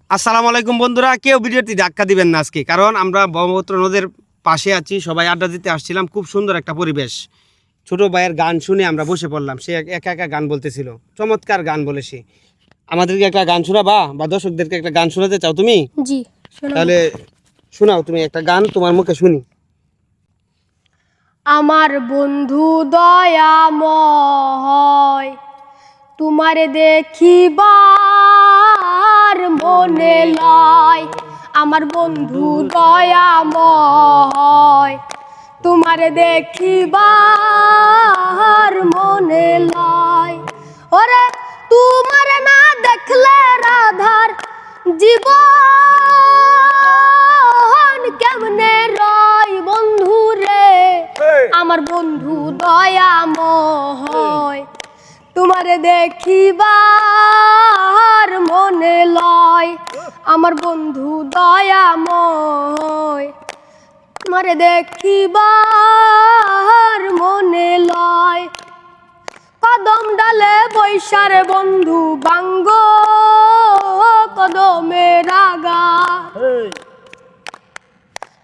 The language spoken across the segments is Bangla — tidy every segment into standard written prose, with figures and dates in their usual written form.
আসসালামু আলাইকুম বন্ধুরা, কেউ ভিডিওটি ধাক্কা দিবেন না আজকে, কারণ আমরা ব্রহ্মপুত্র নদের পাশে আছি, সবাই আড্ডা দিতে আসছিলাম। খুব সুন্দর একটা পরিবেশ। ছোট ভাইয়ের গান শুনে আমরা বসে পড়লাম। সে একা একা গান বলতেছিল, চমৎকার গান বলে সে। আমাদেরকে একটা গান শোনাবা বা দর্শকদেরকে একটা গান শোনাতে চাও তুমি? জি, তাহলে শোনাও তুমি একটা গান, তোমার মুখে শুনি। আমার বন্ধু দয়াময়, তোমারে দেখিবার মনে লয়। আমার বন্ধু দয়াময়, তোমারে দেখিবার মনে লয়। ওরে তোমার না দেখলে রাধার জীবন কেমনে রয় বন্ধু রে। আমার বন্ধু দয়াময়, তোমারে দেখিবার মনে লয়। আমার বন্ধু দয়াময়, তোমারে দেখিবার মনে লয়। কদম ডালে বৈশার বন্ধু বাঙ্গ কদমের আগা,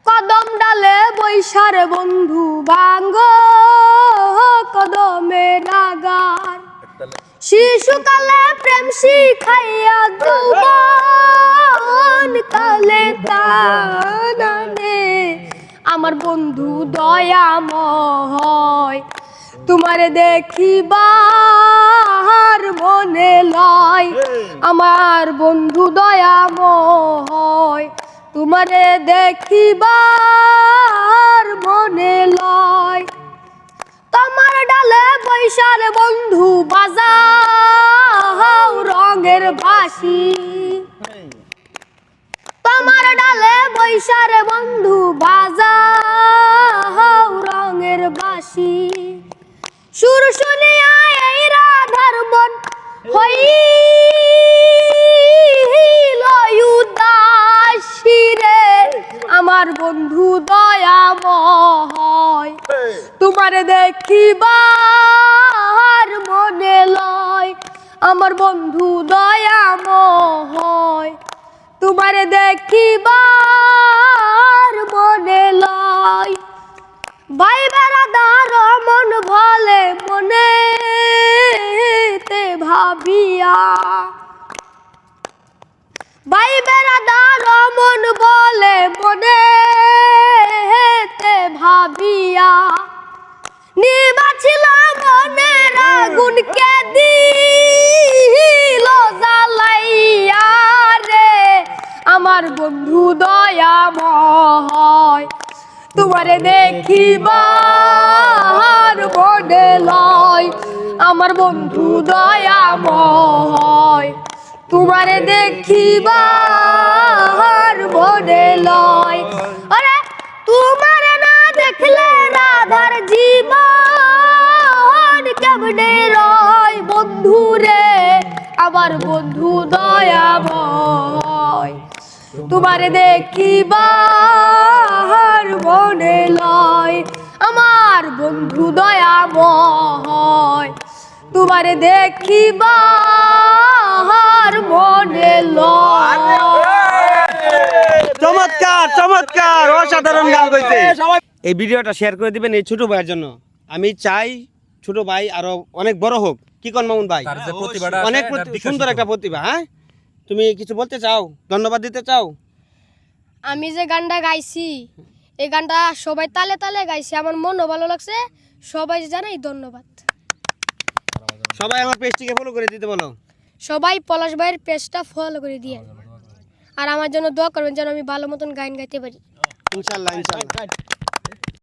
কদম ডালে বৈশার বন্ধু বাঙ্গ কদমের আগার। শিশুকালে প্রেম শিখাইয়া যৌবন কালে তানে। আমার বন্ধু দয়াময়, তোমারে দেখিবার মনে লয়। আমার বন্ধু দয়াময়, তোমারে দেখিবার মনে লয়। তোমার ডালে বৈশার বন্ধু বাজাও রঙের বাঁশি, তোমার ডালে বৈশার বন্ধু বাজাও রঙের বাঁশি। সুর শুনিয়া এই রাধার মন হইল উদাসী রে। আমার বন্ধু দয়াময়, তোমারে দেখিবার মনে লয়। আমার বন্ধু দয়াময়, তোমারে দেখিবার মনে লয়। ভাই বেড়াদার মন ভলে মনেতে ভাবিয়া, ভাই বেড়াদার মন বলে মনেতে ভাবিয়া। নিবাছিল মনের আগুনকে দিল জ্বালাইয়া রে। আমার বন্ধু দয়াময়, তোমারে দেখিবার মনে লয়। আমার বন্ধু দয়াময়, তোমারে দেখিবার মনে লয়। আরে তোমার না দেখলে রাধার জীবন কেমনে রয় বন্ধু রে। আমার বন্ধু দয়াময়, তোমারে দেখিবার মনে লয়। আমার বন্ধু দয়াময়, তোমারে দেখিবার মনে লয়। চমৎকার চমৎকার, অসাধারণ গান গাইছে। এই ভিডিওটা শেয়ার করে দিবেন এই ছোট ভাইয়ের জন্য। আমি চাই ছোট ভাই আরো অনেক বড় হোক। কি কোন মামুন ভাই? অনেক সুন্দর একটা প্রতিভা। হ্যাঁ, তুমি কিছু বলতে চাও, ধন্যবাদ দিতে চাও? আমি যে গানটা গাইছি, এই গানটা সবাই তালে তালে গাইছে, আমার মনও ভালো লাগছে। সবাই জানাই ধন্যবাদ। সবাই আমার পেজটিকে ফলো করে দিতে বলো। সবাই পলাশ ভাইয়ের পেজটা ফলো করে দিয়ে, আর আমার জন্য দোয়া করবেন যেন আমি ভালো মতন গান গাইতে পারি। ইনশাআল্লাহ ইনশাআল্লাহ।